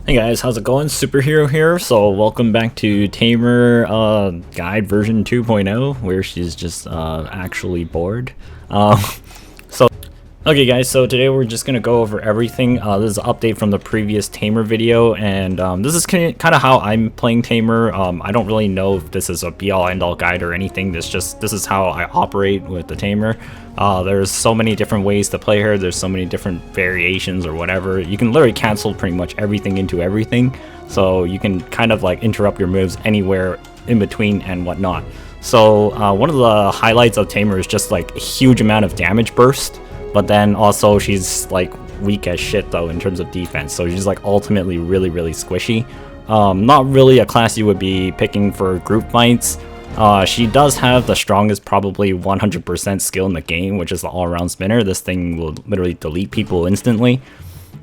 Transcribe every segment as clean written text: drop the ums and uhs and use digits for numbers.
Hey guys, how's it going? Superhero here. So welcome back to Tamer Guide version 2.0, where she's just actually bored. So okay guys, so today we're just gonna go over everything. This is an update from the previous Tamer video, and this is kind of how I'm playing Tamer. I don't really know if this is a be-all end-all guide or anything. This is how I operate with the Tamer. There's so many different ways to play her. There's so many different variations or whatever. You can literally cancel pretty much everything into everything, so you can kind of like interrupt your moves anywhere in between and whatnot. So one of the highlights of Tamer is just like a huge amount of damage burst, but then also she's like weak as shit though in terms of defense, so she's like ultimately really squishy. Not really a class you would be picking for group fights. She does have the strongest, probably 100% skill in the game, which is the all-around spinner. This thing will literally delete people instantly.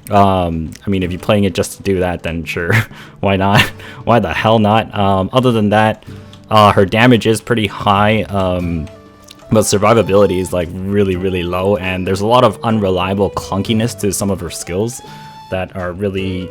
I mean, if you're playing it just to do that, then sure, why not? Why the hell not? Other than that, her damage is pretty high, but survivability is like really low, and there's a lot of unreliable clunkiness to some of her skills that are really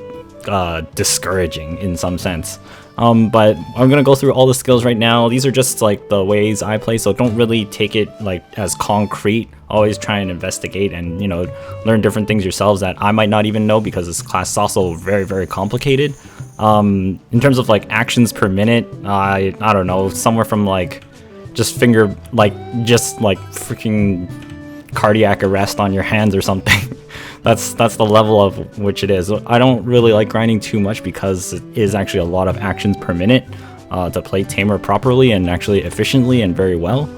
discouraging in some sense. But I'm gonna go through all the skills right now. These are just like the ways I play, so don't really take it like as concrete. Always try and investigate and, you know, learn different things yourselves that I might not even know, because this class is also very complicated. In terms of like actions per minute, I don't know, somewhere from like just freaking cardiac arrest on your hands or something. That's the level of which it is. I don't really like grinding too much because it is actually a lot of actions per minute to play Tamer properly and actually efficiently and very well.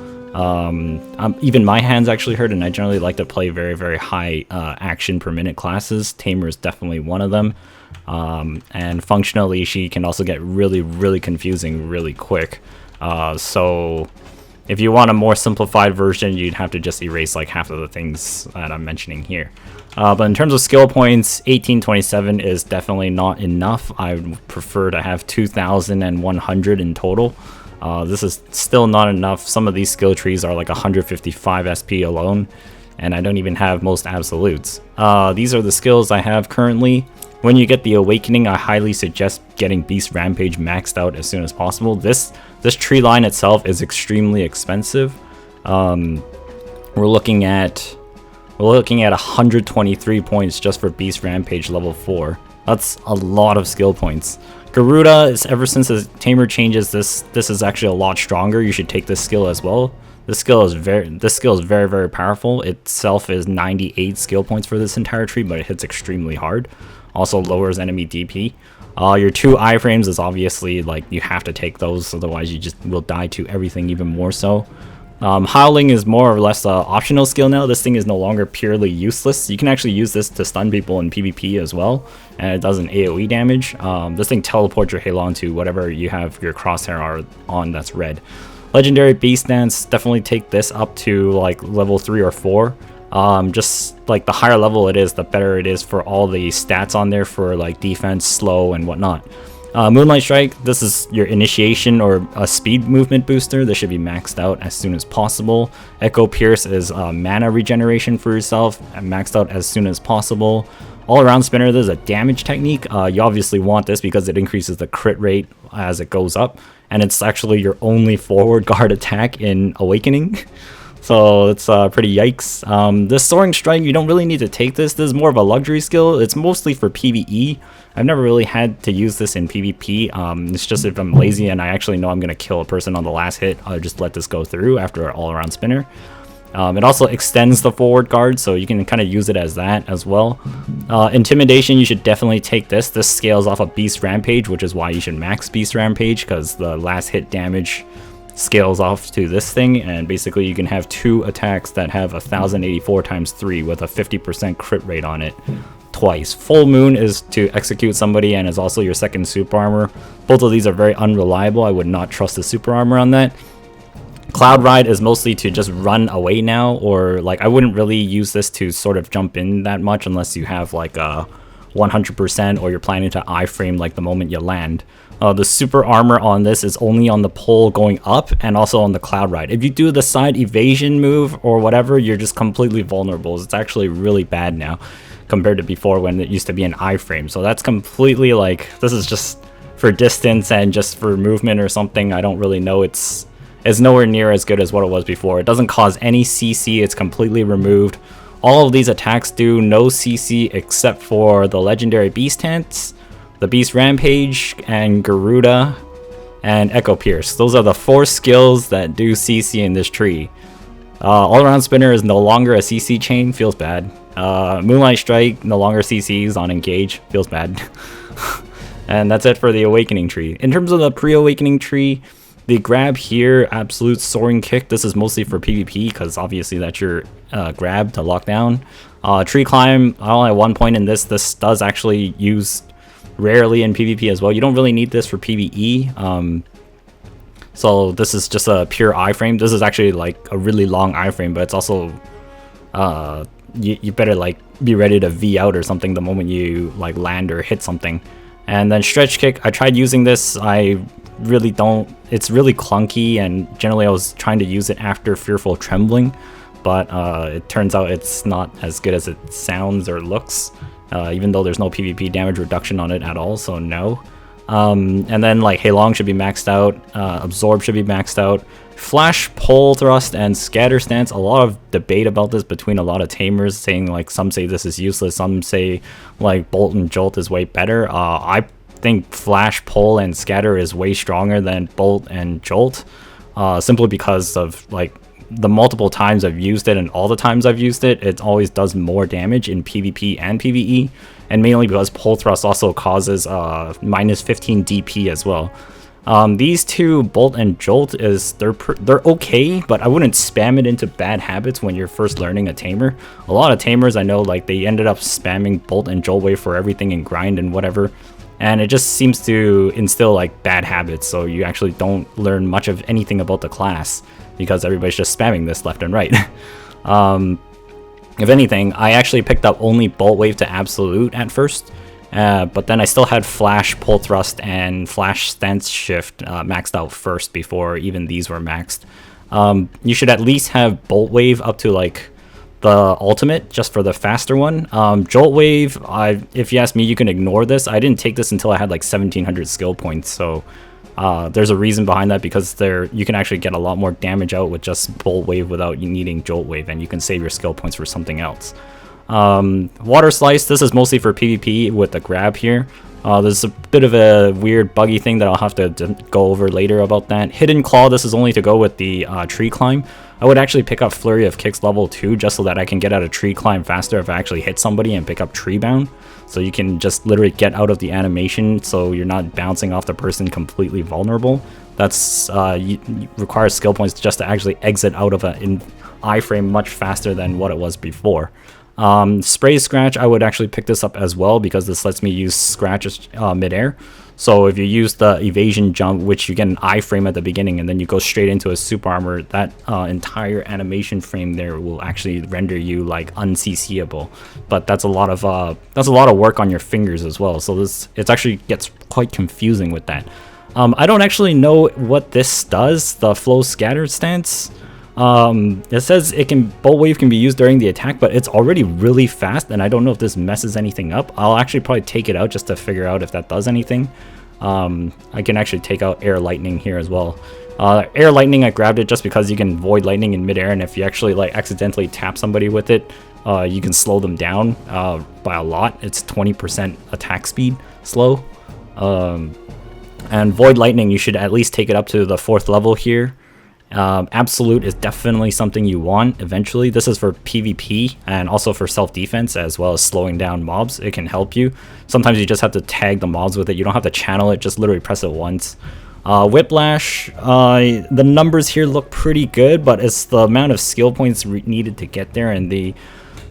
Even my hands actually hurt, and I generally like to play very high action per minute classes. Tamer is definitely one of them. And functionally she can also get really confusing really quick. So if you want a more simplified version, you'd have to just erase like half of the things that I'm mentioning here. But in terms of skill points, 1827 is definitely not enough. I would prefer to have 2,100 in total. This is still not enough. Some of these skill trees are like 155 SP alone, and I don't even have most absolutes. These are the skills I have currently. When you get the Awakening, I highly suggest getting Beast Rampage maxed out as soon as possible. This tree line itself is extremely expensive. We're looking at 123 points just for Beast Rampage level 4. That's a lot of skill points. Garuda is, ever since the Tamer changes, this is actually a lot stronger. You should take this skill as well. This skill is very powerful. Itself is 98 skill points for this entire tree, but it hits extremely hard. Also lowers enemy DP. Your 2 iframes is obviously like you have to take those, otherwise you just will die to everything even more so. Howling is more or less an optional skill now. This thing is no longer purely useless. You can actually use this to stun people in PvP as well, and it does an AoE damage. This thing teleports your Halo onto whatever you have your crosshair on that's red. Legendary Beast Dance, definitely take this up to like level 3 or 4. Just like the higher level it is, the better it is for all the stats on there for like defense, slow, and whatnot. Moonlight Strike, this is your initiation or a speed movement booster. This should be maxed out as soon as possible. Echo Pierce is mana regeneration for yourself, and maxed out as soon as possible. All around spinner, this is a damage technique. You obviously want this because it increases the crit rate as it goes up, and it's actually your only forward guard attack in Awakening. So it's pretty yikes. This Soaring Strike, you don't really need to take this. This is more of a luxury skill. It's mostly for PvE. I've never really had to use this in PvP. It's just if I'm lazy and I actually know I'm going to kill a person on the last hit, I'll just let this go through after an all-around spinner. It also extends the forward guard, so you can kind of use it as that as well. Intimidation, you should definitely take this. This scales off of Beast Rampage, which is why you should max Beast Rampage, because the last hit damage scales off to this thing, and basically you can have 2 attacks that have 1084 times 3 with a 50% crit rate on it twice. Full Moon is to execute somebody and is also your second super armor. Both of these are very unreliable. I would not trust the super armor on that. Cloud Ride is mostly to just run away now, or like I wouldn't really use this to sort of jump in that much unless you have like a 100% or you're planning to iframe like the moment you land. The super armor on this is only on the pole going up and also on the Cloud Ride. If you do the side evasion move or whatever, you're just completely vulnerable. It's actually really bad now. compared to before when it used to be an iframe. So that's completely like, this is just for distance and just for movement or something. I don't really know. It's nowhere near as good as what it was before. It doesn't cause any CC. It's completely removed. All of these attacks do no CC except for the legendary Beast Stance, the Beast Rampage, and Garuda, and Echo Pierce. Those are the 4 skills that do CC in this tree. All Around Spinner is no longer a CC chain, feels bad. Moonlight Strike, no longer CCs on Engage, feels bad. And that's it for the Awakening tree. In terms of the pre-Awakening tree, the grab here, Absolute Soaring Kick, this is mostly for PvP, because obviously that's your grab to lock down. Tree Climb, only at one point in this does actually use rarely in PvP as well. You don't really need this for PvE. So this is just a pure iframe. This is actually like a really long iframe, but it's also you better like be ready to V out or something the moment you like land or hit something. And then Stretch Kick, I tried using this. I really don't, it's really clunky, and generally I was trying to use it after Fearful Trembling, but it turns out it's not as good as it sounds or looks, even though there's no PvP damage reduction on it at all, so no. And then like Heilong should be maxed out, Absorb should be maxed out. Flash, Pole Thrust, and Scatter Stance, a lot of debate about this between a lot of tamers, saying like some say this is useless, some say like Bolt and Jolt is way better. I think Flash, Pole, and Scatter is way stronger than Bolt and Jolt, simply because of like the multiple times I've used it and all the times I've used it, it always does more damage in PvP and PvE, and mainly because Pole Thrust also causes minus 15 DP as well. These two, Bolt and Jolt, they're okay, but I wouldn't spam it into bad habits when you're first learning a tamer. A lot of tamers I know, like they ended up spamming Bolt and Joltwave for everything and grind and whatever, and it just seems to instill like bad habits, so you actually don't learn much of anything about the class because everybody's just spamming this left and right. If anything, I actually picked up only Boltwave to Absolute at first, but then I still had Flash, Pole Thrust, and Flash Stance Shift maxed out first before even these were maxed. You should at least have Boltwave up to like the ultimate, just for the faster one. Joltwave, if you ask me, you can ignore this. I didn't take this until I had like 1700 skill points, so there's a reason behind that, because you can actually get a lot more damage out with just Boltwave without you needing Joltwave, and you can save your skill points for something else. Water Slice, this is mostly for PvP with the grab here. There's a bit of a weird buggy thing that I'll have to go over later about that. Hidden Claw, this is only to go with the Tree Climb. I would actually pick up Flurry of Kicks level 2 just so that I can get out of Tree Climb faster if I actually hit somebody and pick up Tree Bound. So you can just literally get out of the animation so you're not bouncing off the person completely vulnerable. That's requires skill points just to actually exit out of an iframe much faster than what it was before. Spray Scratch, I would actually pick this up as well because this lets me use scratches midair. So if you use the evasion jump, which you get an iframe at the beginning and then you go straight into a super armor, that entire animation frame there will actually render you like unCCable. But that's a lot of work on your fingers as well. So it actually gets quite confusing with that. I don't actually know what this does, the Flow Scatter Stance. It says Boltwave can be used during the attack, but it's already really fast, and I don't know if this messes anything up. I'll actually probably take it out just to figure out if that does anything. I can actually take out Air Lightning here as well. Air Lightning, I grabbed it just because you can Void Lightning in midair, and if you actually like accidentally tap somebody with it, you can slow them down by a lot. It's 20% attack speed slow. And Void Lightning, you should at least take it up to the 4th level here. Absolute is definitely something you want eventually. This is for PvP and also for self-defense, as well as slowing down mobs. It can help you. Sometimes you just have to tag the mobs with it. You don't have to channel it, just literally press it once. Whiplash, the numbers here look pretty good, but it's the amount of skill points needed to get there, and the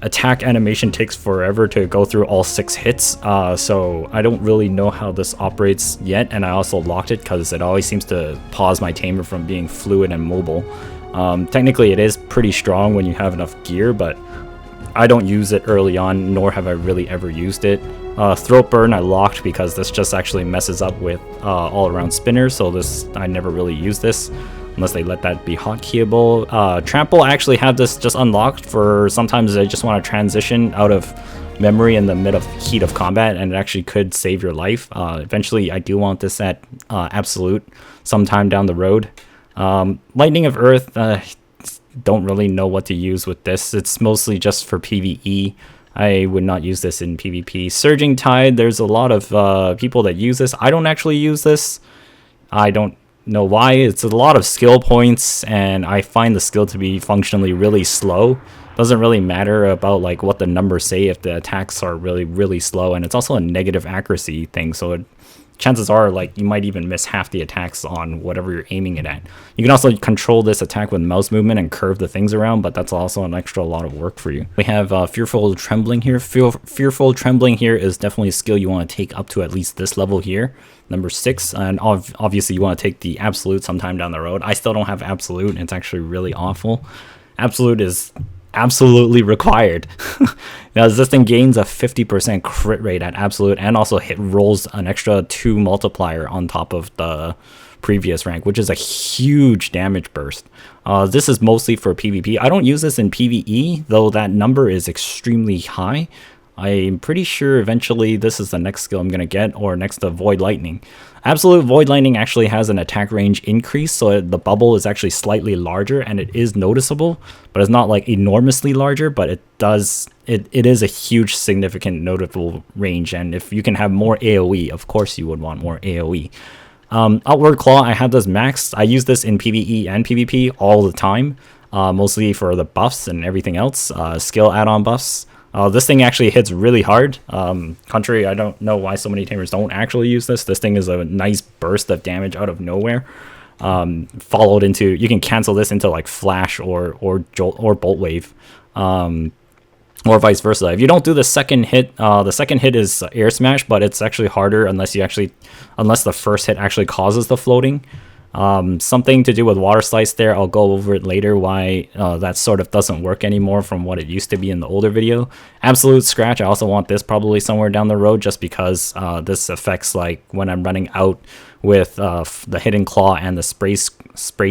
attack animation takes forever to go through all 6 hits, so I don't really know how this operates yet, and I also locked it because it always seems to pause my tamer from being fluid and mobile. Technically it is pretty strong when you have enough gear, but I don't use it early on, nor have I really ever used it. Throat Burn I locked because this just actually messes up with all around spinner, so I never really use this unless they let that be hotkeyable. Trample, I actually have this just unlocked for sometimes I just want to transition out of memory in the mid of heat of combat, and it actually could save your life. Eventually, I do want this at absolute sometime down the road. Lightning of Earth, don't really know what to use with this. It's mostly just for PvE. I would not use this in PvP. Surging Tide, there's a lot of people that use this. I don't actually use this. I don't know why. It's a lot of skill points, and I find the skill to be functionally really slow. Doesn't really matter about like what the numbers say if the attacks are really slow, and it's also a negative accuracy thing, so chances are like you might even miss half the attacks on whatever you're aiming it at. You can also control this attack with mouse movement and curve the things around, but that's also an extra lot of work for you. We have Fearful Trembling here. Fearful Trembling here is definitely a skill you want to take up to at least this level here, number 6, and obviously you want to take the Absolute sometime down the road. I still don't have Absolute, and it's actually really awful. Absolute is absolutely required. Now this thing gains a 50% crit rate at absolute, and also rolls an extra 2 multiplier on top of the previous rank, which is a huge damage burst. This is mostly for PvP. I don't use this in PvE, though that number is extremely high. I'm pretty sure eventually this is the next skill I'm going to get, or next to Void Lightning. Absolute Void Lightning actually has an attack range increase, so the bubble is actually slightly larger, and it is noticeable, but it's not like enormously larger, but it is a huge significant notable range, and if you can have more AoE, of course you would want more AoE. Outward Claw, I have this maxed. I use this in PvE and PvP all the time, mostly for the buffs and everything else, skill add-on buffs. This thing actually hits really hard. Contrary, I don't know why so many tamers don't actually use this. This thing is a nice burst of damage out of nowhere. Followed into, you can cancel this into like flash or jolt or boltwave, or vice versa. If you don't do the second hit is air smash, but it's actually harder unless the first hit actually causes the floating. Something to do with water slice there. I'll go over it later why that sort of doesn't work anymore from what it used to be in the older video. Absolute Scratch, I also want this probably somewhere down the road, just because this affects like when I'm running out with the Hidden Claw and the spray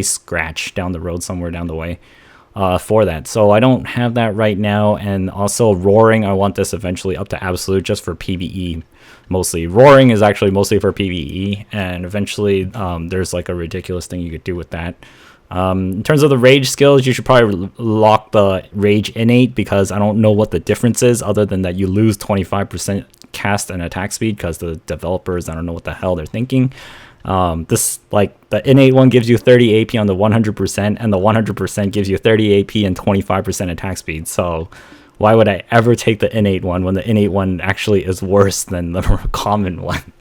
Scratch down the road somewhere down the way for that. So I don't have that right now. And also Roaring, I want this eventually up to Absolute just for PvE. Mostly Roaring is actually mostly for PvE, and eventually there's like a ridiculous thing you could do with that. In terms of the rage skills, you should probably lock the rage innate, because I don't know what the difference is other than that you lose 25% cast and attack speed, because the developers, I don't know what the hell they're thinking. This, like, the innate one gives you 30 AP on the 100%, and the 100% gives you 30 AP and 25% attack speed. So why would I ever take the innate one when the innate one actually is worse than the common one?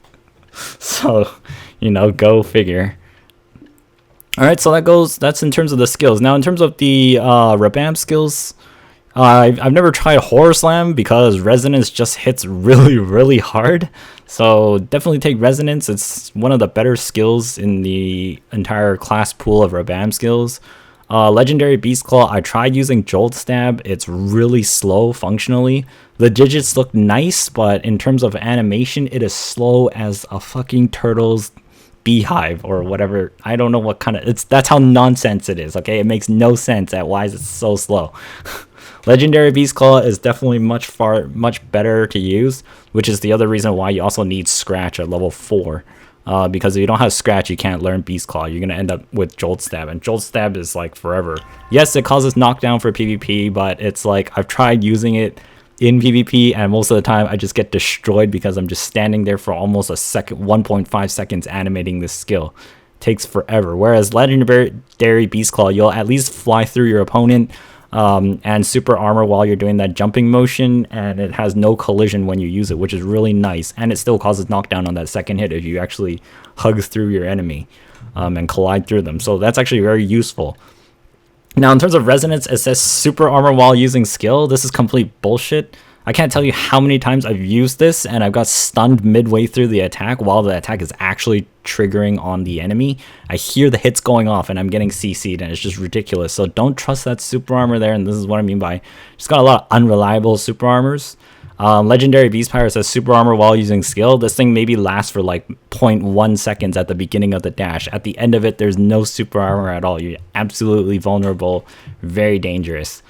So, you know, go figure. Alright, so that's in terms of the skills. Now, in terms of the Rabam skills, I've never tried Horror Slam because Resonance just hits really hard. So definitely take Resonance. It's one of the better skills in the entire class pool of Rabam skills. Legendary Beast Claw, I tried using Jolt Stab. It's really slow functionally. The digits look nice, but in terms of animation, it is slow as a fucking turtle's beehive or whatever. I don't know what kind of, that's how nonsense it is, okay? It makes no sense at why is it so slow. Legendary Beast Claw is definitely much better to use, which is the other reason why you also need Scratch at level 4. Because if you don't have Scratch, you can't learn Beast Claw. You're going to end up with Jolt Stab, and Jolt Stab is like forever. Yes, it causes knockdown for PvP, but it's like I've tried using it in PvP, and most of the time I just get destroyed because I'm just standing there for almost a second, 1.5 seconds animating this skill. It takes forever. Whereas Legendary Beast Claw, you'll at least fly through your opponent and super armor while you're doing that jumping motion, and it has no collision when you use it, which is really nice, and it still causes knockdown on that second hit if you actually hug through your enemy and collide through them. So that's actually very useful. Now, in terms of Resonance, it says super armor while using skill. This is complete bullshit. I can't tell you how many times I've used this and I've got stunned midway through the attack while the attack is actually triggering on the enemy. I hear the hits going off and I'm getting CC'd, and it's just ridiculous. So don't trust that super armor there, and this is what I mean by it's got a lot of unreliable super armors. Legendary Beast Pirate says super armor while using skill. This thing maybe lasts for like 0.1 seconds at the beginning of the dash. At the end of it, there's no super armor at all. You're absolutely vulnerable, very dangerous.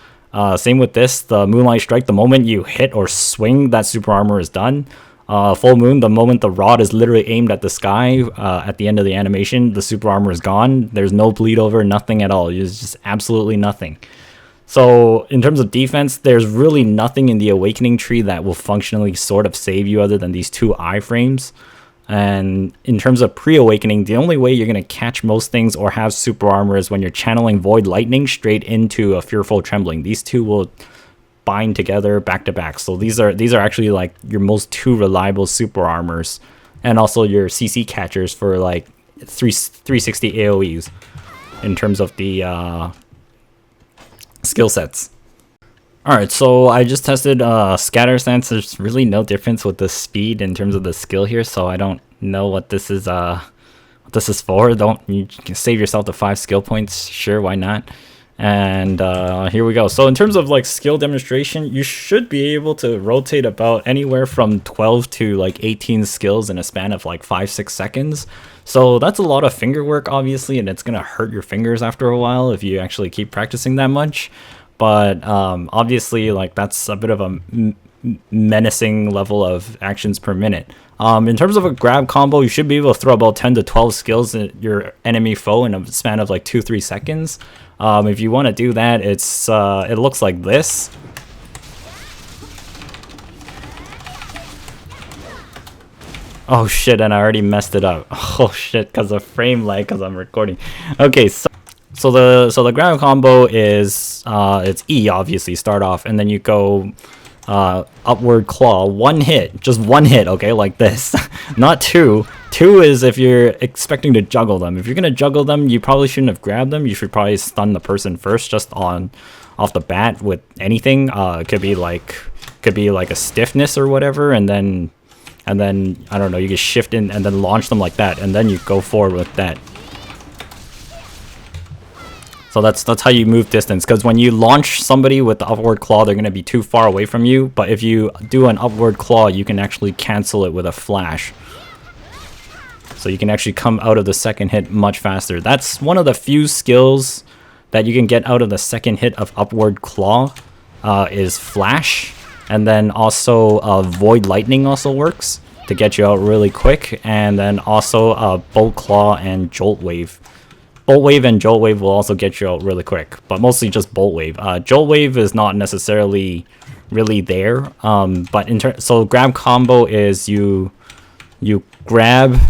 Same with this, the Moonlight Strike, the moment you hit or swing, that super armor is done. Full Moon, the moment the rod is literally aimed at the sky, at the end of the animation, the super armor is gone. There's no bleed over, nothing at all. It's just absolutely nothing. So in terms of defense, there's really nothing in the Awakening tree that will functionally sort of save you other than these 2 iframes. And in terms of pre-awakening, the only way you're going to catch most things or have super armor is when you're channeling Void Lightning straight into a Fearful Trembling. These 2 will bind together back to back. So these are actually like your most 2 reliable super armors, and also your CC catchers for like 360 AoEs in terms of the skill sets. Alright, so I just tested Scatter Stance. There's really no difference with the speed in terms of the skill here, so I don't know what this is for. You can save yourself the 5 skill points, sure, why not? And here we go. So in terms of like skill demonstration, you should be able to rotate about anywhere from 12 to like 18 skills in a span of like 5-6 seconds. So that's a lot of finger work, obviously, and it's gonna hurt your fingers after a while if you actually keep practicing that much. But obviously, like, that's a bit of a menacing level of actions per minute. In terms of a grab combo, you should be able to throw about 10 to 12 skills at your enemy foe in a span of like 2-3 seconds. If you want to do that, it looks like this. Oh shit, and I already messed it up. Oh shit, because of frame lag, because I'm recording. Okay, so the grab combo is it's E, obviously, start off, and then you go upward claw, 1 hit, just 1 hit, okay, like this. Not 2. 2 is if you're expecting to juggle them. If you're gonna juggle them, you probably shouldn't have grabbed them. You should probably stun the person first, just off the bat with anything. It could be like a stiffness or whatever, and then I don't know, you can shift in and then launch them like that, and then you go forward with that. So that's how you move distance, because when you launch somebody with the upward claw, they're going to be too far away from you, but if you do an upward claw, you can actually cancel it with a flash. So you can actually come out of the second hit much faster. That's one of the few skills that you can get out of the second hit of upward claw, is flash. And then also Void Lightning also works to get you out really quick. And then also Bolt Claw and Joltwave. Boltwave and Joltwave will also get you out really quick, but mostly just Boltwave. Joltwave is not necessarily really there, but so grab combo is you grab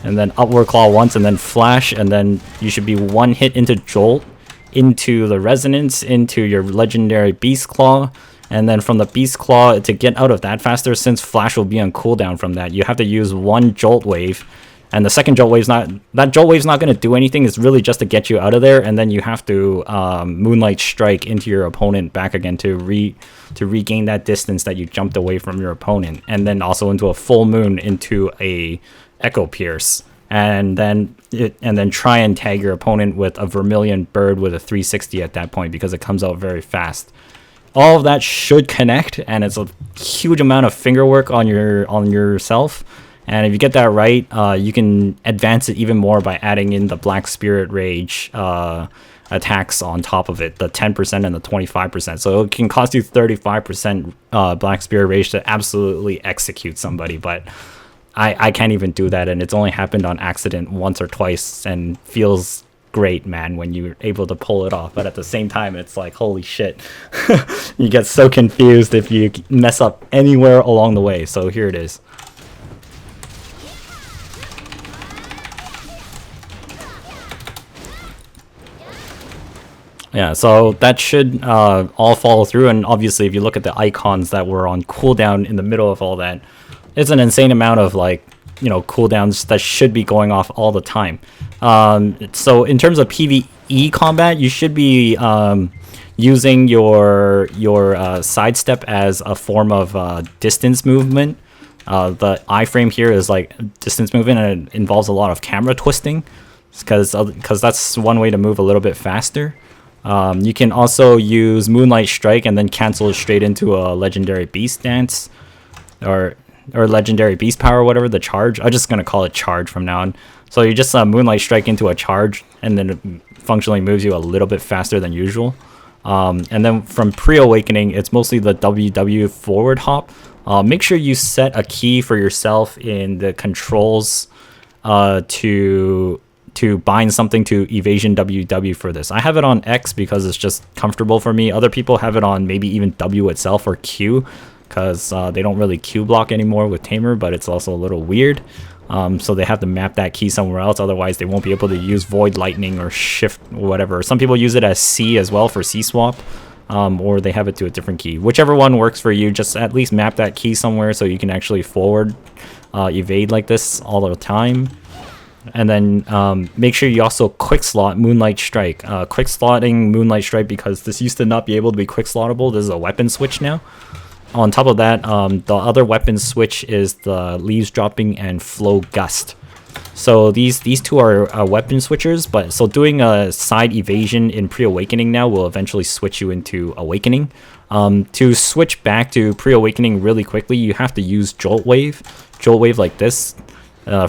and then upward claw once and then flash, and then you should be 1 hit into Jolt, into the Resonance, into your legendary Beast Claw, and then from the Beast Claw, to get out of that faster, since flash will be on cooldown from that, you have to use 1 Jolt Wave. And the second Jolt Wave's not going to do anything. It's really just to get you out of there, and then you have to Moonlight Strike into your opponent back again to regain that distance that you jumped away from your opponent, and then also into a Full Moon into a Echo Pierce, and then try and tag your opponent with a Vermilion Bird with a 360 at that point, because it comes out very fast. All of that should connect, and it's a huge amount of finger work on yourself. And if you get that right, you can advance it even more by adding in the Black Spirit Rage attacks on top of it, the 10% and the 25%. So it can cost you 35% Black Spirit Rage to absolutely execute somebody, but I can't even do that, and it's only happened on accident once or twice, and feels great, man, when you're able to pull it off. But at the same time, it's like, holy shit. You get so confused if you mess up anywhere along the way. So here it is. Yeah, so that should all follow through, and obviously if you look at the icons that were on cooldown in the middle of all that, it's an insane amount of, like, you know, cooldowns that should be going off all the time. So in terms of PvE combat, you should be using your sidestep as a form of distance movement. The iframe here is like distance movement, and it involves a lot of camera twisting, because that's one way to move a little bit faster. You can also use Moonlight Strike and then cancel it straight into a Legendary Beast Dance, or Legendary Beast Power, whatever, the charge. I'm just going to call it charge from now on. So you just Moonlight Strike into a charge, and then it functionally moves you a little bit faster than usual. And then from pre-awakening, it's mostly the WW forward hop. Make sure you set a key for yourself in the controls to bind something to evasion WW for this. I have it on X because it's just comfortable for me. Other people have it on maybe even W itself or Q, because they don't really Q block anymore with Tamer, but it's also a little weird. So they have to map that key somewhere else, otherwise they won't be able to use Void Lightning or Shift or whatever. Some people use it as C as well for C swap, or they have it to a different key. Whichever one works for you, just at least map that key somewhere so you can actually forward evade like this all the time. And then make sure you also quick slot Moonlight Strike. Quick slotting Moonlight Strike, because this used to not be able to be quick slottable. This is a weapon switch now. On top of that, the other weapon switch is the Leaves Dropping and Flow Gust. So these two are weapon switchers, but so doing a side evasion in pre-awakening now will eventually switch you into awakening. To switch back to pre-awakening really quickly, you have to use joltwave like this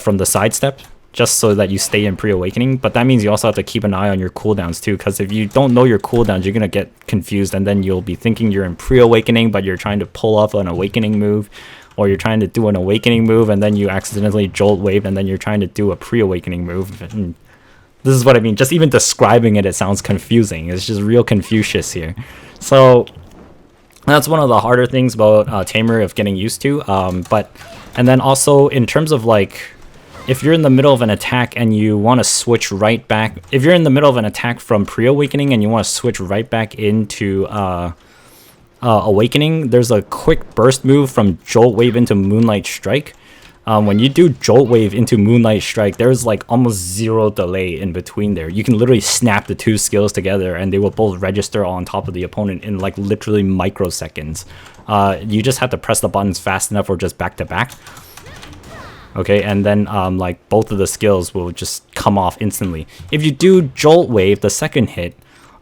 from the sidestep, just so that you stay in pre-awakening. But that means you also have to keep an eye on your cooldowns too, because if you don't know your cooldowns, you're gonna get confused, and then you'll be thinking you're in pre-awakening, but you're trying to pull off an awakening move, or you're trying to do an awakening move and then you accidentally jolt wave, and then you're trying to do a pre-awakening move. And this is what I mean. Just even describing it sounds confusing. It's just real Confucius here. So that's one of the harder things about Tamer of getting used to. And then also in terms of like, if you're in the middle of an attack and you want to switch right back, if you're in the middle of an attack from pre-awakening and you want to switch right back into awakening, there's a quick burst move from jolt wave into Moonlight Strike. When you do jolt wave into Moonlight Strike, there's like almost zero delay in between there. You can literally snap the two skills together and they will both register on top of the opponent in like literally microseconds. You just have to press the buttons fast enough or just back to back. Okay, and then like both of the skills will just come off instantly. If you do jolt wave, the second hit,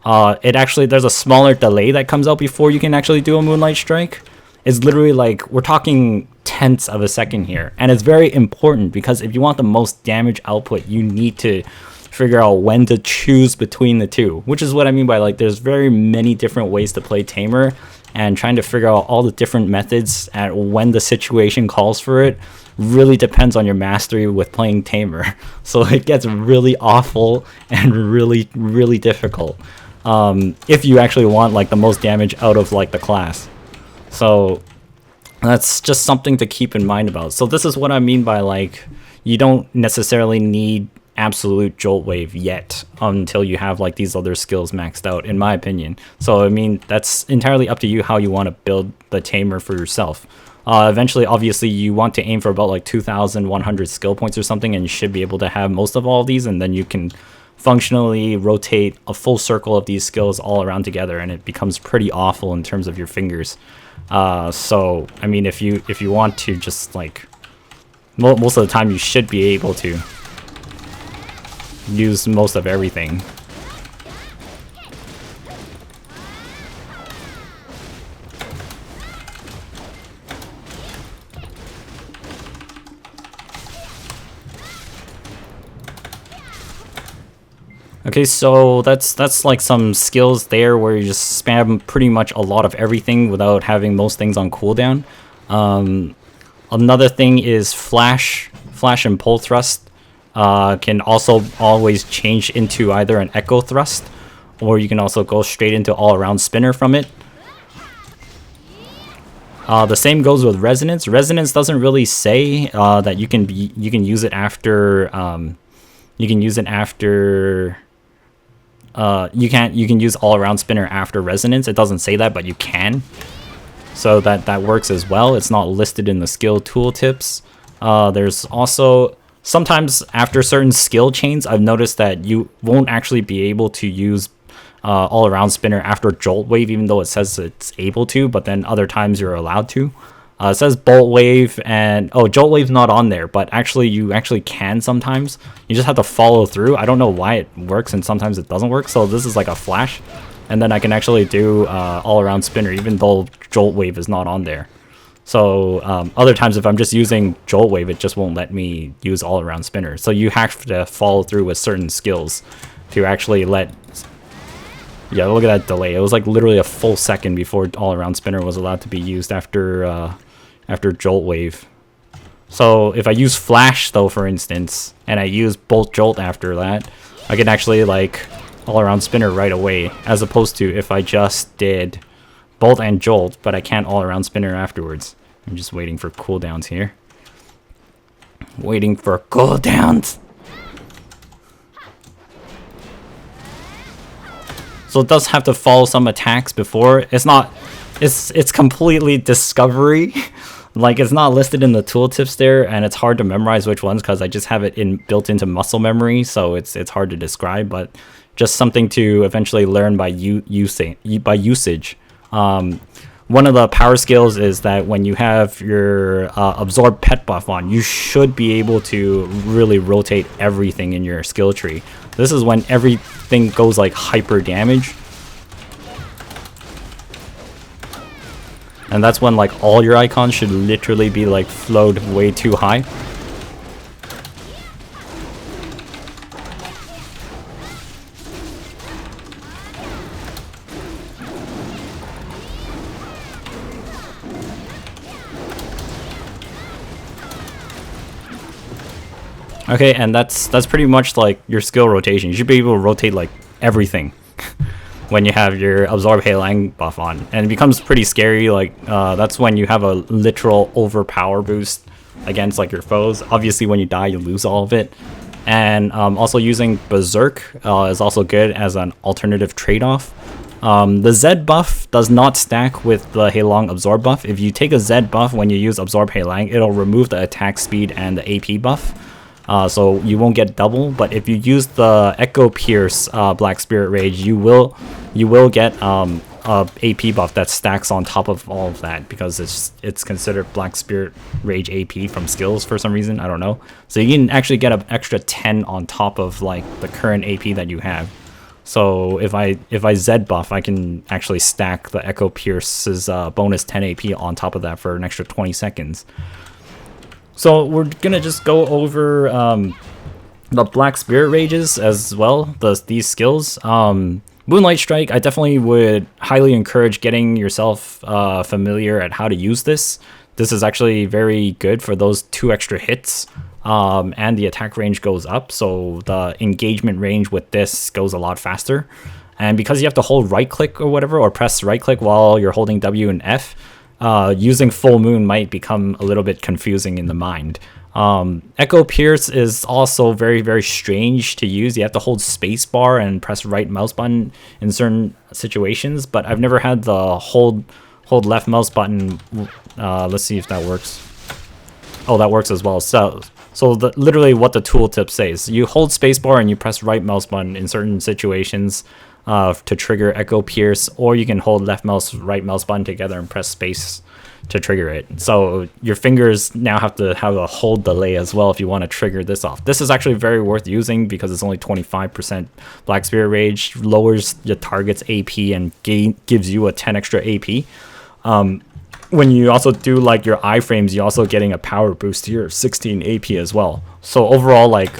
there's a smaller delay that comes out before you can actually do a Moonlight Strike. It's literally like, we're talking tenths of a second here, and it's very important because if you want the most damage output, you need to figure out when to choose between the two, which is what I mean by like there's very many different ways to play Tamer, and trying to figure out all the different methods at when the situation calls for it really depends on your mastery with playing Tamer. So it gets really awful and really, really difficult if you actually want like the most damage out of like the class. So that's just something to keep in mind about. So this is what I mean by like, you don't necessarily need absolute jolt wave yet until you have like these other skills maxed out, in my opinion. So I mean, that's entirely up to you how you want to build the Tamer for yourself. Eventually, obviously, you want to aim for about like 2,100 skill points or something, and you should be able to have most of all of these, and then you can functionally rotate a full circle of these skills all around together, and it becomes pretty awful in terms of your fingers. So I mean, if you want to just like, most of the time you should be able to use most of everything. Okay, so that's like some skills there where you just spam pretty much a lot of everything without having most things on cooldown. Another thing is flash and pole thrust can also always change into either an echo thrust, or you can also go straight into all around spinner from it. The same goes with resonance. Resonance doesn't really say that you can use it after you can use all around spinner after resonance. It doesn't say that, but you can. So that works as well. It's not listed in the skill tooltips. There's also sometimes after certain skill chains, I've noticed that you won't actually be able to use all around spinner after jolt wave, even though it says it's able to, but then other times you're allowed to. It says bolt wave, and jolt wave's not on there, but actually you actually can sometimes. You just have to follow through. I don't know why it works and sometimes it doesn't work. So this is like a flash, and then I can actually do all around spinner even though jolt wave is not on there. So other times if I'm just using jolt wave, it just won't let me use all around spinner. So you have to follow through with certain skills to actually let Yeah, look at that delay. It was like literally a full second before all-around spinner was allowed to be used after after joltwave. So if I use flash though, for instance, and I use bolt jolt after that, I can actually like all-around spinner right away, as opposed to if I just did bolt and jolt, but I can't all-around spinner afterwards. I'm just waiting for cooldowns here. Waiting for cooldowns. So it does have to follow some attacks before. It's completely discovery. Like, it's not listed in the tooltips there, and it's hard to memorize which ones because I just have it built into muscle memory, so it's hard to describe, but just something to eventually learn by usage. One of the power skills is that when you have your absorb pet buff on, you should be able to really rotate everything in your skill tree. This is when everything goes like hyper damage. And that's when like all your icons should literally be like flowed way too high. Okay, and that's pretty much like your skill rotation. You should be able to rotate like everything when you have your absorb Heilang buff on, and it becomes pretty scary. Like that's when you have a literal overpower boost against like your foes. Obviously, when you die, you lose all of it. And also using Berserk is also good as an alternative trade-off. The Z buff does not stack with the Heilang absorb buff. If you take a Z buff when you use absorb Heilang, it'll remove the attack speed and the AP buff. So you won't get double, but if you use the Echo Pierce Black Spirit Rage, you will get a AP buff that stacks on top of all of that, because it's considered Black Spirit Rage AP from skills for some reason. I don't know. So you can actually get an extra 10 on top of like the current AP that you have. So if I Z buff, I can actually stack the Echo Pierce's bonus 10 AP on top of that for an extra 20 seconds. So we're gonna just go over the Black Spirit Rages as well, these skills. Moonlight Strike, I definitely would highly encourage getting yourself familiar at how to use this. This is actually very good for those 2 extra hits, and the attack range goes up, so the engagement range with this goes a lot faster. And because you have to hold right click or whatever, or press right click while you're holding W and F, using Full Moon might become a little bit confusing in the mind. Echo Pierce is also very, very strange to use. You have to hold spacebar and press right mouse button in certain situations, but I've never had the hold left mouse button. Let's see if that works. Oh, that works as well. So literally what the tooltip says, you hold spacebar and you press right mouse button in certain situations to trigger Echo Pierce, or you can hold left mouse, right mouse button together and press space to trigger it. So your fingers now have to have a hold delay as well if you want to trigger this off. This is actually very worth using because it's only 25% Black Spirit Rage, lowers your target's AP and gives you a 10 extra AP. When you also do like your iframes, you're also getting a power boost to your 16 AP as well. So overall, like,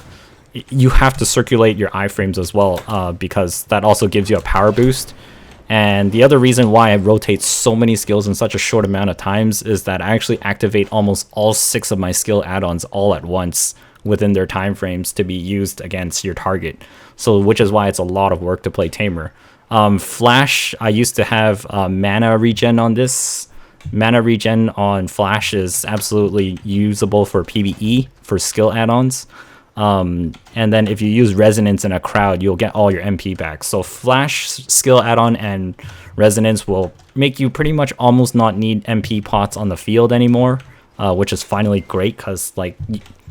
you have to circulate your iframes as well, because that also gives you a power boost. And the other reason why I rotate so many skills in such a short amount of times is that I actually activate almost all 6 of my skill add-ons all at once within their time frames to be used against your target. So which is why it's a lot of work to play Tamer. Flash, I used to have mana regen on this. Mana regen on Flash is absolutely usable for PvE, for skill add-ons. And then if you use Resonance in a crowd, you'll get all your MP back. So Flash skill add-on and Resonance will make you pretty much almost not need MP pots on the field anymore, which is finally great because like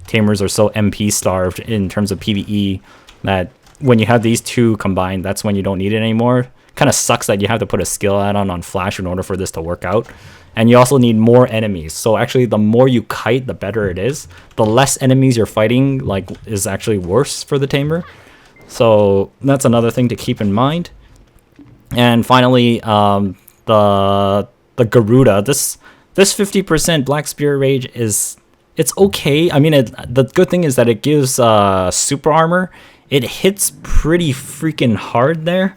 Tamers are so MP starved in terms of PvE that when you have these 2 combined, that's when you don't need it anymore. Kind of sucks that you have to put a skill add-on on Flash in order for this to work out. And you also need more enemies. So actually, the more you kite, the better it is. The less enemies you're fighting, like, is actually worse for the Tamer. So that's another thing to keep in mind. And finally, the Garuda. This 50% Black Spirit Rage it's okay. I mean, the good thing is that it gives super armor. It hits pretty freaking hard there.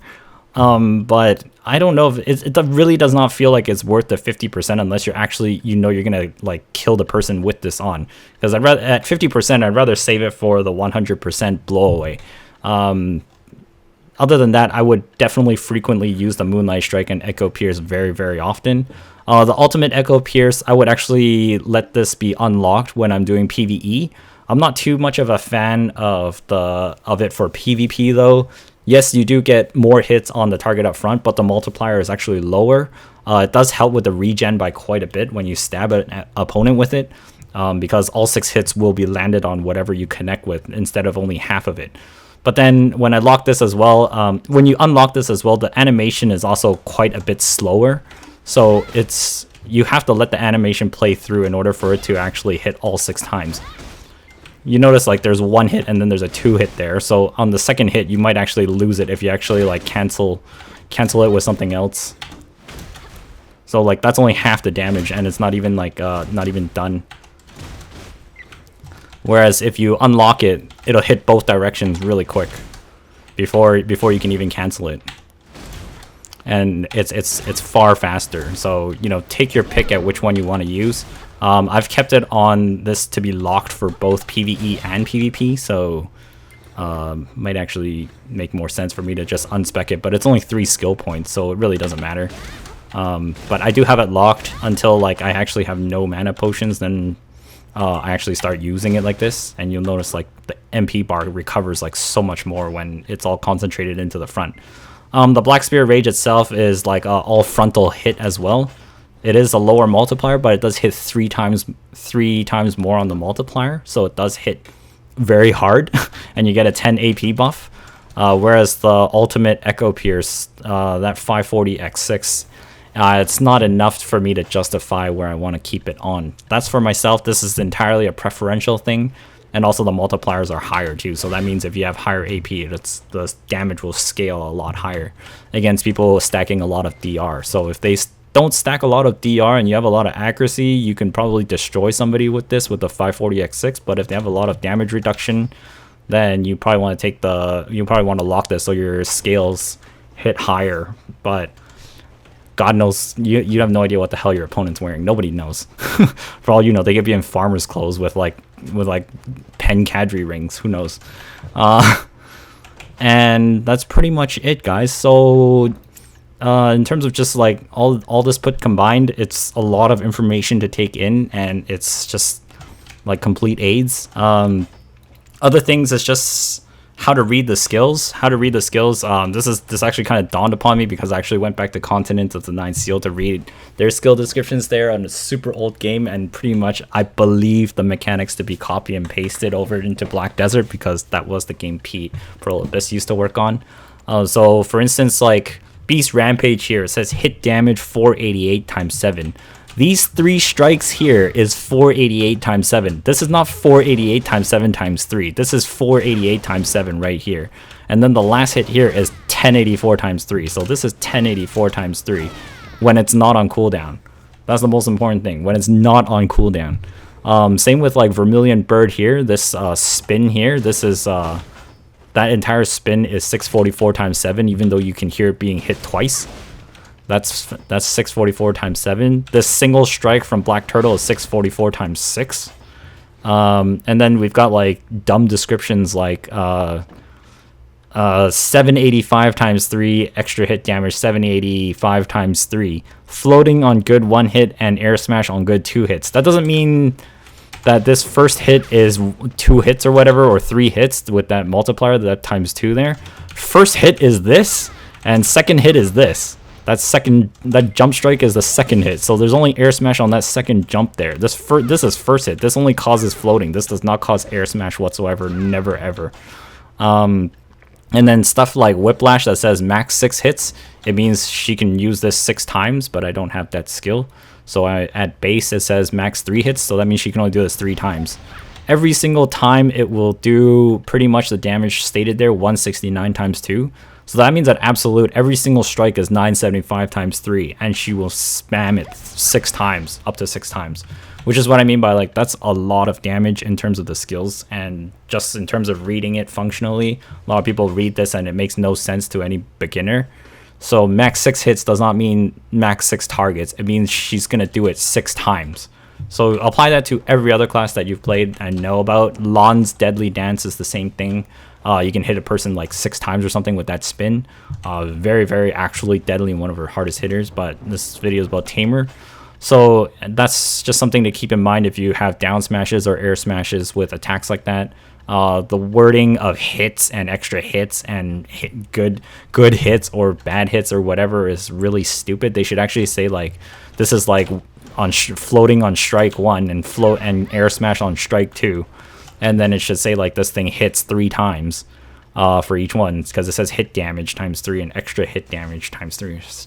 But I don't know if it really does not feel like it's worth the 50% unless you're actually, you're gonna like kill the person with this on. Because I'd rather at 50%, I'd rather save it for the 100% blow away. Other than that, I would definitely frequently use the Moonlight Strike and Echo Pierce very, very often. The ultimate Echo Pierce, I would actually let this be unlocked when I'm doing PvE. I'm not too much of a fan of it for PvP though. Yes, you do get more hits on the target up front, but the multiplier is actually lower. It does help with the regen by quite a bit when you stab an opponent with it, because all 6 hits will be landed on whatever you connect with instead of only half of it. But then when I lock this as well, when you unlock this as well, the animation is also quite a bit slower. So you have to let the animation play through in order for it to actually hit all 6 times. You notice like there's 1 hit and then there's a 2 hit there. So on the second hit, you might actually lose it if you actually like cancel it with something else. So like that's only half the damage and it's not even like not even done. Whereas if you unlock it, it'll hit both directions really quick before you can even cancel it. And it's far faster. So, take your pick at which one you want to use. I've kept it on this to be locked for both PvE and PvP, so might actually make more sense for me to just unspec it, but it's only 3 skill points, so it really doesn't matter. But I do have it locked until like I actually have no mana potions, then I actually start using it like this, and you'll notice like the MP bar recovers like so much more when it's all concentrated into the front. The Black Spear Rage itself is like all frontal hit as well. It is a lower multiplier, but it does hit 3 times more on the multiplier, so it does hit very hard, and you get a 10 AP buff. Whereas the ultimate Echo Pierce, that 540x6, it's not enough for me to justify where I want to keep it on. That's for myself. This is entirely a preferential thing, and also the multipliers are higher too. So that means if you have higher AP, the damage will scale a lot higher against people stacking a lot of DR. So if they don't stack a lot of DR and you have a lot of accuracy, you can probably destroy somebody with this with the 540x6. But if they have a lot of damage reduction, then you probably want to lock this so your scales hit higher. But God knows, you have no idea what the hell your opponent's wearing. Nobody knows. For all you know, they could be in farmer's clothes with pen cadre rings. Who knows? And that's pretty much it, guys. So in terms of just like all this put combined, it's a lot of information to take in, and it's just like complete AIDS. Other things is just how to read the skills. This actually kind of dawned upon me because I actually went back to Continent of the Nine Seal to read their skill descriptions there on a super old game, and pretty much I believe the mechanics to be copy and pasted over into Black Desert because that was the game Pete Pearl Abyss used to work on. So for instance, like Beast Rampage here, it says hit damage 488 times 7. These 3 strikes here is 488 times 7. This is not 488 times 7 times 3. This is 488 times 7 right here. And then the last hit here is 1084 times 3. So this is 1084 times 3 when it's not on cooldown. That's the most important thing, when it's not on cooldown. Same with like Vermilion Bird here. This spin here, this is that entire spin is 644 times 7, even though you can hear it being hit twice. That's 644 times 7. This single strike from Black Turtle is 644 times 6. And then we've got like dumb descriptions like 785 times 3 extra hit damage, 785 times 3 floating on good 1 hit and air smash on good 2 hits. That doesn't mean that this first hit is 2 hits or whatever, or 3 hits with that multiplier, that times 2 there. First hit is this, and second hit is this. That jump strike is the second hit, so there's only air smash on that second jump there. This is first hit. This only causes floating. This does not cause air smash whatsoever. Never ever. And then stuff like Whiplash that says max 6 hits. It means she can use this 6 times, but I don't have that skill. So at base it says max 3 hits, so that means she can only do this 3 times. Every single time it will do pretty much the damage stated there, 169 times 2. So that means at absolute, every single strike is 975 times 3, and she will spam it 6 times, up to 6 times. Which is what I mean by like, that's a lot of damage in terms of the skills, and just in terms of reading it functionally. A lot of people read this and it makes no sense to any beginner. So max 6 hits does not mean max 6 targets. It means she's gonna do it 6 times. So apply that to every other class that you've played and know about. Lan's Deadly Dance is the same thing. You can hit a person like 6 times or something with that spin. Very, very actually deadly, one of her hardest hitters. But this video is about Tamer. So that's just something to keep in mind if you have down smashes or air smashes with attacks like that. The wording of hits and extra hits and good hits or bad hits or whatever is really stupid. They should actually say like this is like on floating on strike 1 and float and air smash on strike 2, and then it should say like this thing hits 3 times for each one, because it says hit damage times 3 and extra hit damage times 3. It's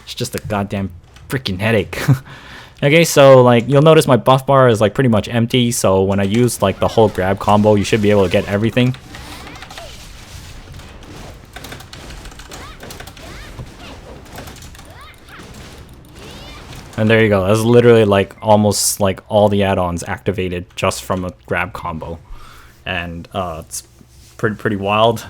just a goddamn freaking headache. Okay, so like you'll notice my buff bar is like pretty much empty, so when I use like the whole grab combo, you should be able to get everything. And there you go. That's literally like almost like all the add-ons activated just from a grab combo, and it's pretty wild.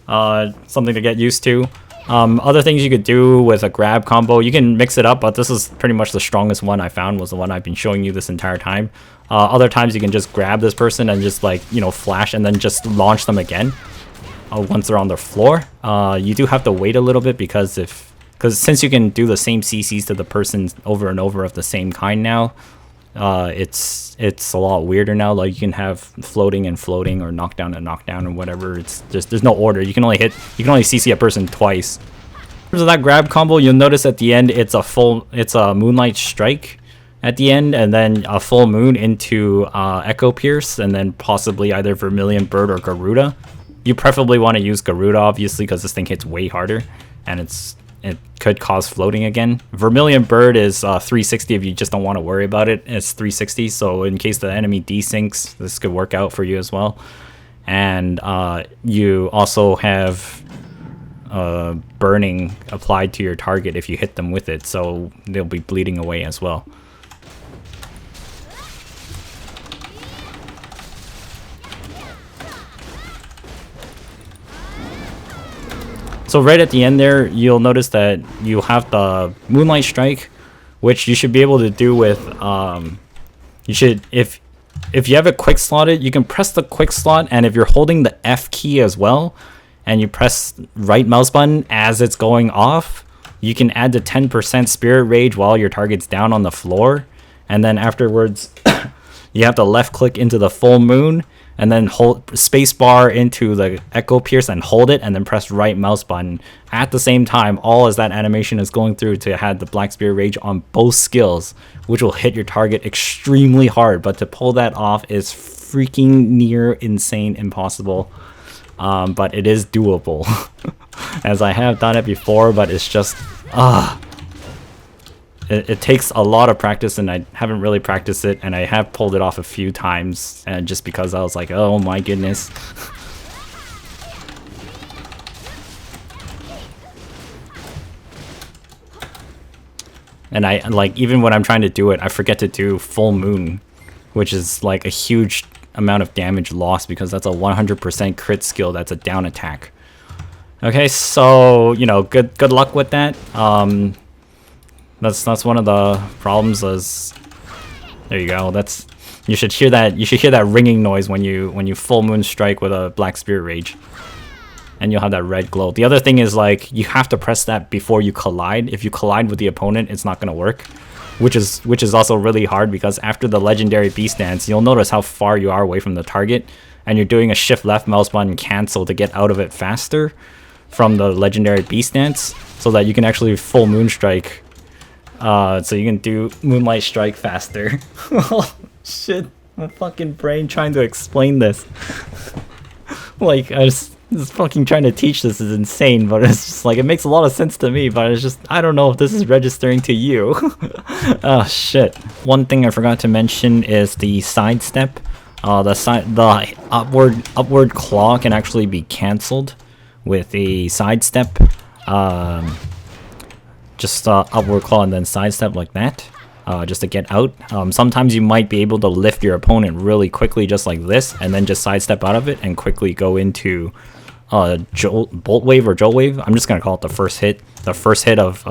Something to get used to. Other things you could do with a grab combo, you can mix it up, but this is pretty much the strongest one I found, was the one I've been showing you this entire time. Other times you can just grab this person and just like, you know, flash and then just launch them again once they're on the floor. You do have to wait a little bit because since you can do the same CCs to the person over and over of the same kind now, it's a lot weirder now. Like you can have floating and floating or knockdown and knockdown or whatever. It's just there's no order. You can only CC a person twice. In terms of that grab combo, you'll notice at the end it's a Moonlight Strike at the end, and then a full moon into Echo Pierce, and then possibly either Vermilion Bird or Garuda. You preferably want to use Garuda, obviously, because this thing hits way harder and it could cause floating again. Vermilion Bird is 360 if you just don't want to worry about it. It's 360, so in case the enemy desyncs, this could work out for you as well. And you also have burning applied to your target if you hit them with it, so they'll be bleeding away as well. So right at the end there, you'll notice that you have the Moonlight Strike, which you should be able to do with, if you have it quick slotted, you can press the quick slot, and if you're holding the F key as well, and you press right mouse button as it's going off, you can add the 10% Spirit Rage while your target's down on the floor, and then afterwards, you have to left click into the full moon, and then hold spacebar into the Echo Pierce and hold it, and then press right mouse button at the same time, all as that animation is going through, to have the Black Spirit Rage on both skills, which will hit your target extremely hard. But to pull that off is freaking near insane impossible, but it is doable. As I have done it before, but it's just it takes a lot of practice, and I haven't really practiced it, and I have pulled it off a few times, and just because I was like, oh my goodness. And I like, even when I'm trying to do it, I forget to do full moon, which is like a huge amount of damage lost, because that's a 100% crit skill. That's a down attack. Okay, so you know, good luck with that. That's one of the problems. Is there you go. You should hear that ringing noise when you full moon strike with a Black Spirit Rage, and you'll have that red glow. The other thing is, like, you have to press that before you collide. If you collide with the opponent, it's not gonna work, which is also really hard, because after the legendary beast dance, you'll notice how far you are away from the target, and you're doing a shift left mouse button cancel to get out of it faster from the legendary beast dance, so that you can actually full moon strike. So you can do Moonlight Strike faster. Oh shit, my fucking brain trying to explain this. Like, I was just fucking trying to teach this is insane, but it's just like, it makes a lot of sense to me, but it's just, I don't know if this is registering to you. Oh shit. One thing I forgot to mention is the sidestep. The upward claw can actually be cancelled with a sidestep. Just upward claw and then sidestep like that, just to get out. Sometimes you might be able to lift your opponent really quickly just like this, and then just sidestep out of it and quickly go into boltwave or joltwave. I'm just gonna call it the first hit of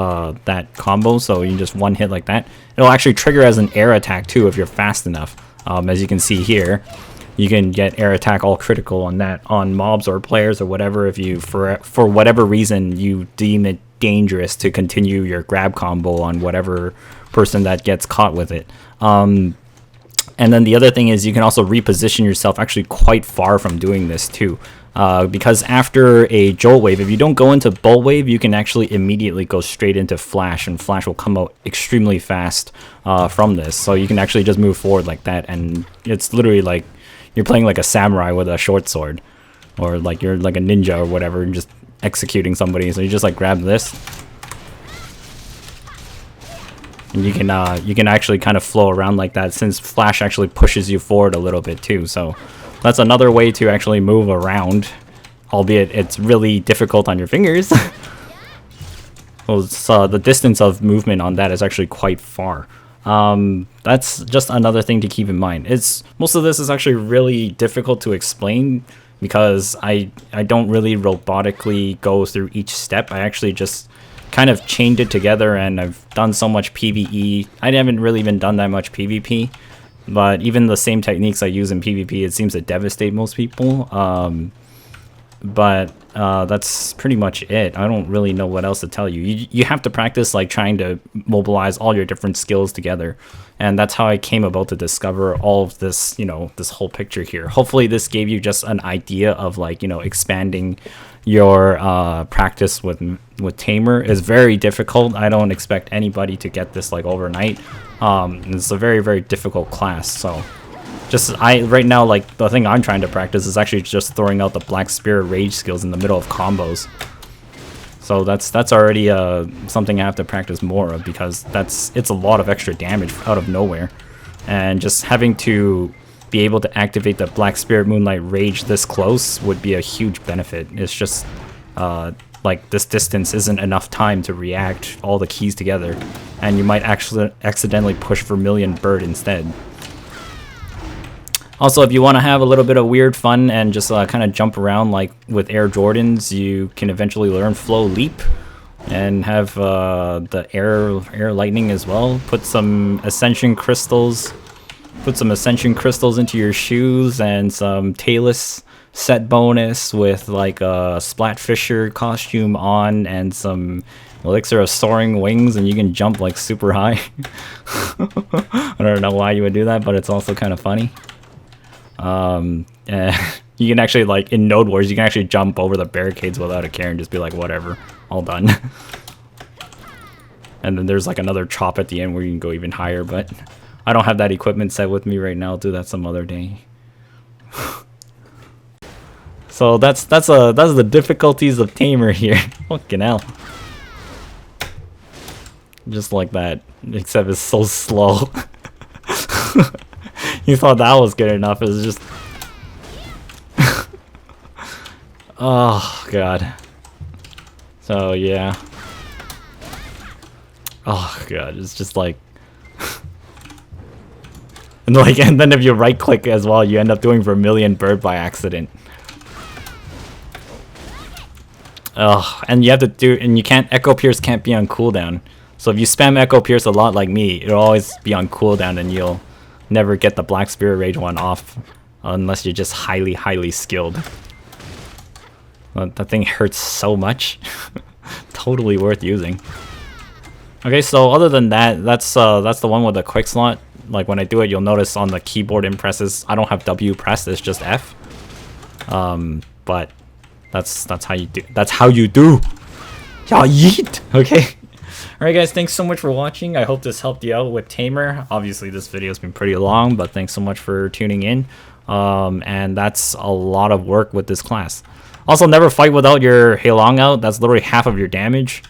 that combo. So you just one hit like that. It'll actually trigger as an air attack too if you're fast enough. As you can see here, you can get air attack all critical on that on mobs or players or whatever if you for whatever reason you deem it dangerous to continue your grab combo on whatever person that gets caught with it. And then the other thing is you can also reposition yourself actually quite far from doing this too. Because after a jolt wave, if you don't go into bolt wave, you can actually immediately go straight into flash, and flash will come out extremely fast from this. So you can actually just move forward like that, and it's literally like you're playing like a samurai with a short sword, or like you're like a ninja or whatever, and just executing somebody. So you just like grab this, and you can actually kind of flow around like that, since flash actually pushes you forward a little bit too. So that's another way to actually move around, albeit it's really difficult on your fingers. Well, the distance of movement on that is actually quite far. That's just another thing to keep in mind. Most of this is actually really difficult to explain because I don't really robotically go through each step. I actually just kind of chained it together, and I've done so much PvE. I haven't really even done that much PvP, but even the same techniques I use in PvP, it seems to devastate most people. But that's pretty much it. I don't really know what else to tell you. You have to practice like trying to mobilize all your different skills together, and that's how I came about to discover all of this, this whole picture here. Hopefully this gave you just an idea of like, expanding your practice with Tamer. Is very difficult. I don't expect anybody to get this like overnight. It's a very, very difficult class. So right now, like, the thing I'm trying to practice is actually just throwing out the Black Spirit Rage skills in the middle of combos. So that's already something I have to practice more of, because it's a lot of extra damage out of nowhere, and just having to be able to activate the Black Spirit Moonlight Rage this close would be a huge benefit. It's just like this distance isn't enough time to react all the keys together, and you might actually accidentally push Vermilion Bird instead. Also, if you want to have a little bit of weird fun and just kind of jump around like with Air Jordans, you can eventually learn Flow Leap and have the air lightning as well. Put some Ascension crystals into your shoes, and some Talus set bonus with like a Splatfisher costume on, and some Elixir of Soaring Wings, and you can jump like super high. I don't know why you would do that, but it's also kind of funny. You can actually, like, in Node Wars, you can actually jump over the barricades without a care and just be like, whatever, all done. And then there's like another chop at the end where you can go even higher, but I don't have that equipment set with me right now. I'll do that some other day. So that's the difficulties of Tamer here. Fucking hell. Just like that, except it's so slow. You thought that was good enough. It was just oh god. So yeah. Oh god, it's just like and then if you right click as well, you end up doing Vermilion Bird by accident. Oh, and you have to do, and you can't, Echo Pierce can't be on cooldown. So if you spam Echo Pierce a lot like me, it'll always be on cooldown, and you'll never get the Black Spirit Rage one off unless you're just highly skilled. That thing hurts so much. Totally worth using. Okay, so other than that, that's the one with the quick slot. Like when I do it, you'll notice on the keyboard impresses, I don't have W pressed, it's just F. But that's how you do. That's how you do. Yeah, yeet. Okay. Alright guys, thanks so much for watching. I hope this helped you out with Tamer. Obviously this video's been pretty long, but thanks so much for tuning in. And that's a lot of work with this class. Also, never fight without your Heilong out. That's literally half of your damage.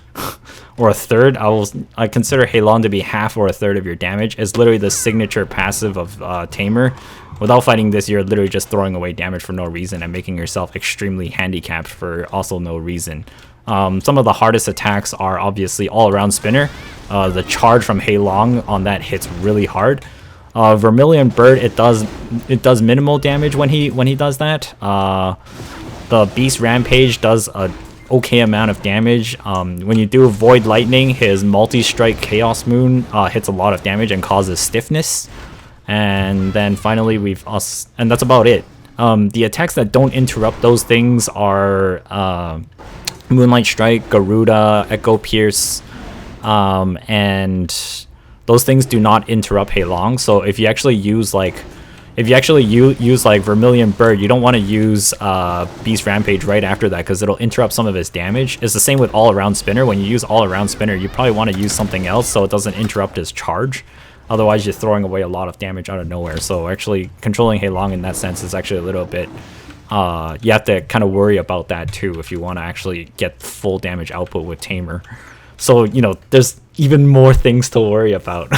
Or a third. I consider Heilong to be half or a third of your damage. It's literally the signature passive of Tamer. Without fighting this, you're literally just throwing away damage for no reason and making yourself extremely handicapped for also no reason. Some of the hardest attacks are obviously all-around spinner. The charge from Heilong on that hits really hard. Vermilion Bird, it does minimal damage when he does that. The Beast Rampage does a okay amount of damage. When you do Void Lightning, his multi-strike Chaos Moon hits a lot of damage and causes stiffness. And then finally and that's about it. The attacks that don't interrupt those things are Moonlight Strike, Garuda, Echo Pierce, and those things do not interrupt Heilong. So if you actually use like Vermilion Bird, you don't want to use Beast Rampage right after that because it'll interrupt some of his damage. It's the same with All Around Spinner. When you use All Around Spinner, you probably want to use something else so it doesn't interrupt his charge. Otherwise, you're throwing away a lot of damage out of nowhere. So actually, controlling Heilong in that sense is actually a little bit... you have to kind of worry about that too if you want to actually get full damage output with Tamer. So, you know, there's even more things to worry about.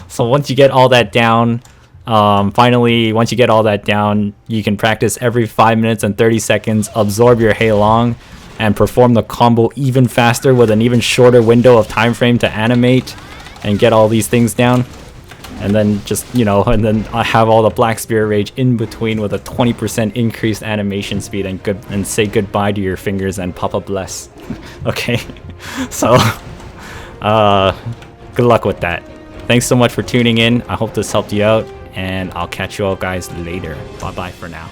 So once you get all that down... finally, once you get all that down, you can practice every 5 minutes and 30 seconds, absorb your Heilong, and perform the combo even faster with an even shorter window of time frame to animate and get all these things down. And then just, you know, and then I have all the Black Spirit Rage in between with a 20% increased animation speed and say goodbye to your fingers and Papa Bless. Okay, so good luck with that. Thanks so much for tuning in. I hope this helped you out. And I'll catch you all guys later. Bye bye for now.